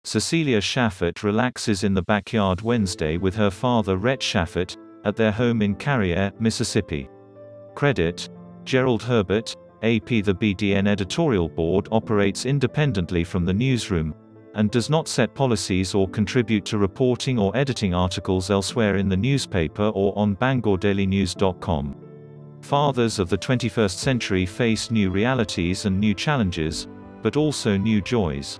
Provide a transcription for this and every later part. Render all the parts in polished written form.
Cecilia Shaffette relaxes in the backyard Wednesday with her father Rhett Shaffette, at their home in Carriere, Mississippi. Credit: Gerald Herbert. APThe BDN Editorial Board operates independently from the newsroom, and does not set policies or contribute to reporting or editing articles elsewhere in the newspaper or on BangorDailyNews.com. Fathers of the 21st century face new realities and new challenges, but also new joys.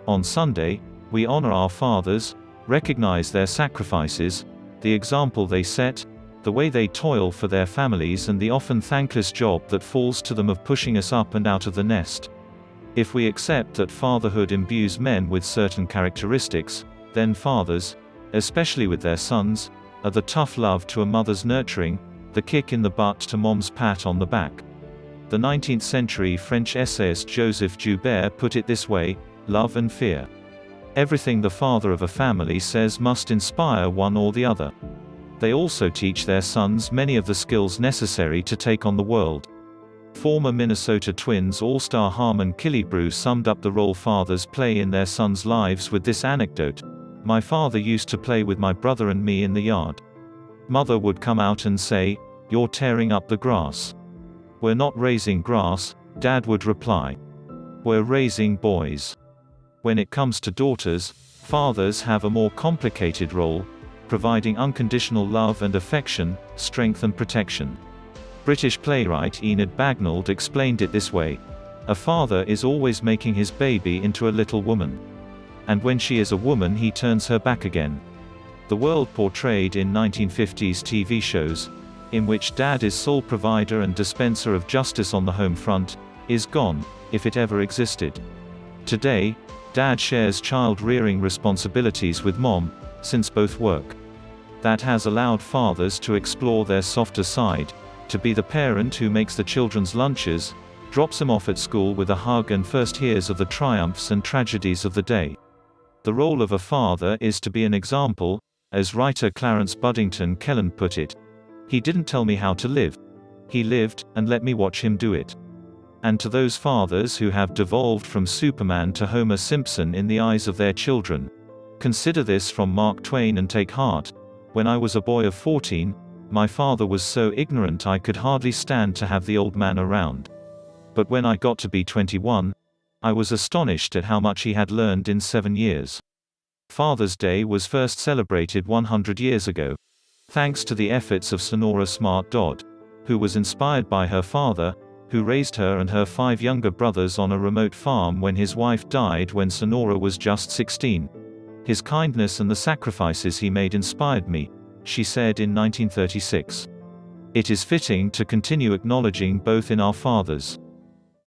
On Sunday, we honor our fathers, recognize their sacrifices, the example they set, the way they toil for their families, and the often thankless job that falls to them of pushing us up and out of the nest. If we accept that fatherhood imbues men with certain characteristics, then fathers, especially with their sons, are the tough love to a mother's nurturing, the kick in the butt to mom's pat on the back. The 19th century French essayist Joseph Joubert put it this way: love and fear. Everything the father of a family says must inspire one or the other. They also teach their sons many of the skills necessary to take on the world. Former Minnesota Twins all-star Harmon Killebrew summed up the role fathers play in their sons' lives with this anecdote: "My father used to play with my brother and me in the yard. Mother would come out and say, 'You're tearing up the grass.' 'We're not raising grass,' Dad would reply. 'We're raising boys.' When it comes to daughters, fathers have a more complicated role, providing unconditional love and affection, strength and protection." British playwright Enid Bagnold explained it this way: "A father is always making his baby into a little woman. And when she is a woman, he turns her back again." The world portrayed in 1950s TV shows, in which dad is sole provider and dispenser of justice on the home front, is gone, if it ever existed. Today, dad shares child-rearing responsibilities with mom, since both work. That has allowed fathers to explore their softer side, to be the parent who makes the children's lunches, drops them off at school with a hug, and first hears of the triumphs and tragedies of the day. The role of a father is to be an example, as writer Clarence Budington Kelland put it. "He didn't tell me how to live. He lived, and let me watch him do it." And to those fathers who have devolved from Superman to Homer Simpson in the eyes of their children, consider this from Mark Twain and take heart: "When I was a boy of 14, my father was so ignorant I could hardly stand to have the old man around. But when I got to be 21, I was astonished at how much he had learned in 7 years." Father's Day was first celebrated 100 years ago, thanks to the efforts of Sonora Smart Dodd, who was inspired by her father, who raised her and her 5 younger brothers on a remote farm when his wife died when Sonora was just 16. "His kindness and the sacrifices he made inspired me," she said in 1936. It is fitting to continue acknowledging both in our fathers.